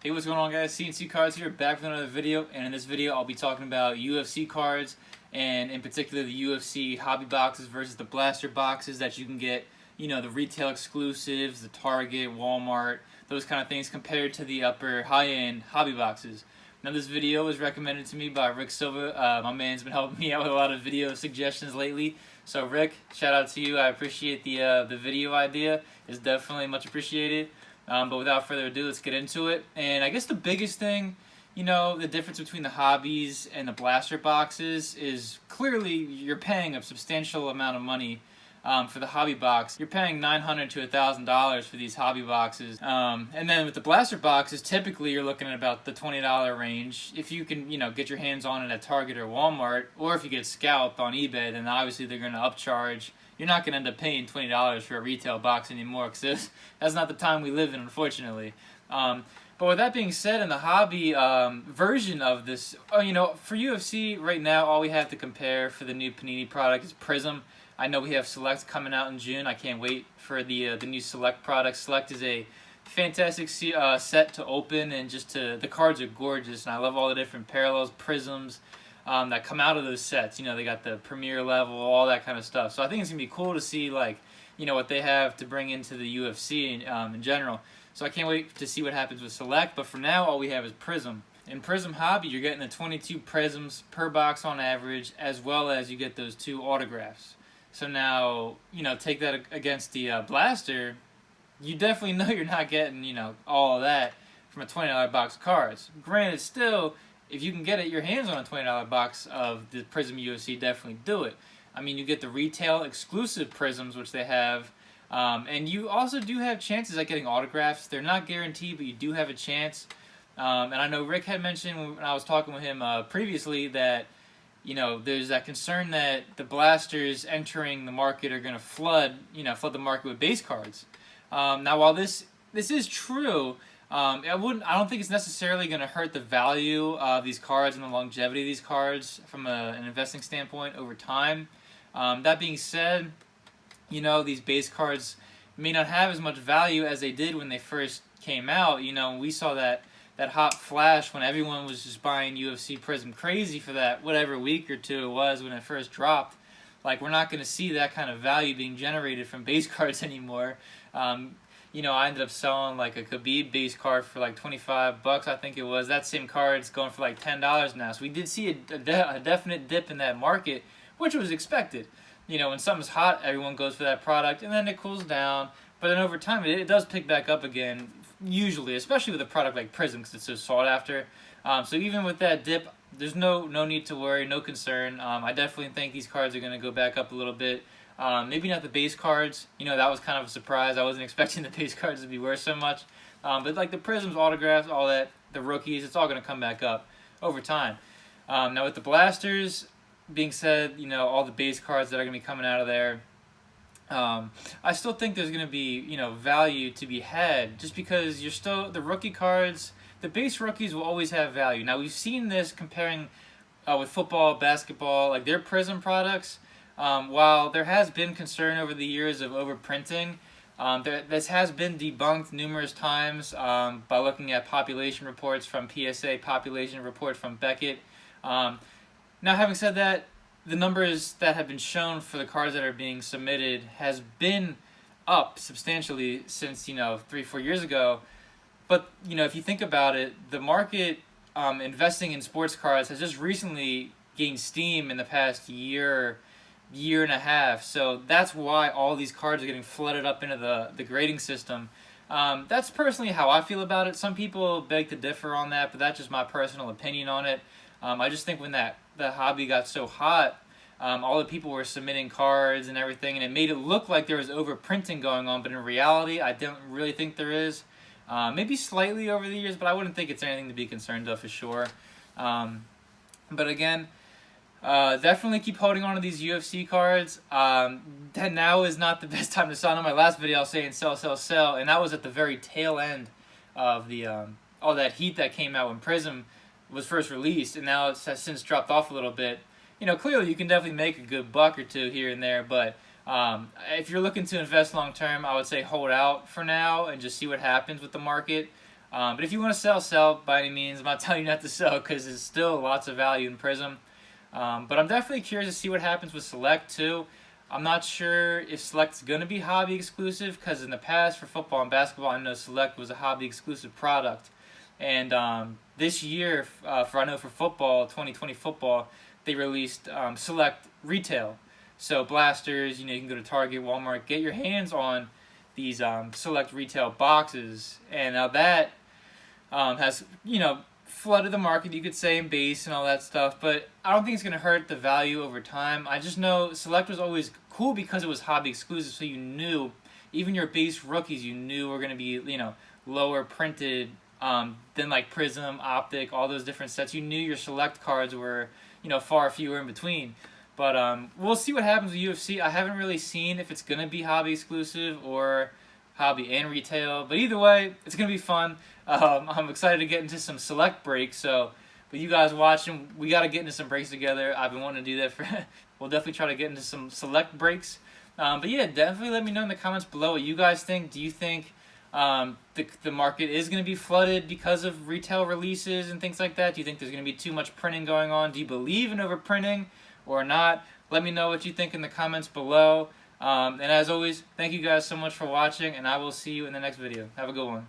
Hey, what's going on, guys? CNC Cards here, back with another video, and in this video I'll be talking about UFC cards, and in particular the UFC hobby boxes versus the blaster boxes that you can get, the retail exclusives, the Target, Walmart, those kind of things, compared to the upper high-end hobby boxes. Now, this video was recommended to me by Rick Silva. My man's been helping me out with a lot of video suggestions lately. So Rick, shout out to you. I appreciate the video idea. It's definitely much appreciated. But without further ado, let's get into it. And I guess the biggest thing, the difference between the hobbies and the blaster boxes is clearly you're paying a substantial amount of money for the hobby box. You're paying $900 to $1,000 for these hobby boxes. And then with the blaster boxes, typically you're looking at about the $20 range. If you can, get your hands on it at Target or Walmart, or if you get scalped on eBay, then obviously they're going to upcharge. You're not going to end up paying $20 for a retail box anymore, because that's not the time we live in, unfortunately. But with that being said, in the hobby version of this, for UFC right now, all we have to compare for the new Panini product is Prism. I know we have Select coming out in June. I can't wait for the new Select product. Select is a fantastic set to open, and the cards are gorgeous, and I love all the different parallels, prisms, that come out of those sets. They got the premier level, all that kind of stuff. So I think it's going to be cool to see, what they have to bring into the UFC in general. So I can't wait to see what happens with Select. But for now, all we have is Prism. In Prism Hobby, you're getting the 22 Prisms per box on average, as well as you get those 2 autographs. So now, take that against the Blaster, you definitely know you're not getting, all of that from a $20 box of cards. Granted, still, if you can get your hands on a $20 box of the Prism UFC, definitely do it. I mean, you get the retail exclusive Prisms, which they have, and you also do have chances at getting autographs. They're not guaranteed, but you do have a chance. And I know Rick had mentioned when I was talking with him previously that, there's that concern that the blasters entering the market are going to flood the market with base cards. Now, while this is true, I don't think it's necessarily going to hurt the value of these cards and the longevity of these cards from an investing standpoint over time. That being said, these base cards may not have as much value as they did when they first came out. We saw that hot flash when everyone was just buying UFC Prism crazy for that whatever week or two it was when it first dropped. We're not going to see that kind of value being generated from base cards anymore. I ended up selling a Khabib base card for $25, I think it was. That same card's going for $10 now. So we did see a definite dip in that market, which was expected. When something's hot, everyone goes for that product, and then it cools down. But then over time, it does pick back up again, usually, especially with a product like Prism, because it's so sought after. So even with that dip, there's no need to worry, no concern. I definitely think these cards are going to go back up a little bit. Maybe not the base cards. That was kind of a surprise. I wasn't expecting the base cards to be worth so much. But the Prisms, autographs, all that, the rookies, it's all going to come back up over time. Now with the blasters being said, all the base cards that are going to be coming out of there, I still think there's going to be, value to be had, just because the rookie cards, the base rookies will always have value. Now, we've seen this comparing with football, basketball, their Prism products. While there has been concern over the years of overprinting, this has been debunked numerous times by looking at population reports from PSA, population report from Beckett. Now, having said that, the numbers that have been shown for the cards that are being submitted has been up substantially since, 3-4 years ago. But, if you think about it, the market investing in sports cards has just recently gained steam in the past year and a half. So that's why all these cards are getting flooded up into the grading system. That's personally how I feel about it. Some people beg to differ on that, but that's just my personal opinion on it. I just think when the hobby got so hot, all the people were submitting cards and everything, and it made it look like there was overprinting going on, but in reality, I don't really think there is. Maybe slightly over the years, but I wouldn't think it's anything to be concerned of for sure. But again, definitely keep holding on to these UFC cards. Now is not the best time to sell. In my last video, I was saying sell, sell, sell, and that was at the very tail end of the all that heat that came out when Prism was first released, and now it has since dropped off a little bit. Clearly you can definitely make a good buck or two here and there, but if you're looking to invest long term, I would say hold out for now and just see what happens with the market. But if you want to sell, sell by any means. I'm not telling you not to sell because there's still lots of value in Prism. But I'm definitely curious to see what happens with Select too. I'm not sure if Select's going to be hobby exclusive because in the past for football and basketball, I know Select was a hobby exclusive product. And this year, for football, 2020 football, they released Select Retail. So blasters, you can go to Target, Walmart, get your hands on these Select Retail boxes. And now that has, flooded the market, you could say, in base and all that stuff, but I don't think it's going to hurt the value over time. I just know Select was always cool because it was hobby exclusive, so you knew, even your base rookies, you knew were going to be, lower printed than like Prism, Optic, all those different sets. You knew your Select cards were, far fewer in between. But we'll see what happens with UFC. I haven't really seen if it's going to be hobby exclusive or hobby and retail, but either way, it's going to be fun. I'm excited to get into some Select breaks, so with you guys watching, we got to get into some breaks together. I've been wanting to do that for we'll definitely try to get into some Select breaks. But yeah, definitely let me know in the comments below what you guys think. Do you think the market is going to be flooded because of retail releases and things like that? Do you think there's going to be too much printing going on? Do you believe in overprinting or not? Let me know what you think in the comments below. And as always, thank you guys so much for watching, and I will see you in the next video. Have a good one.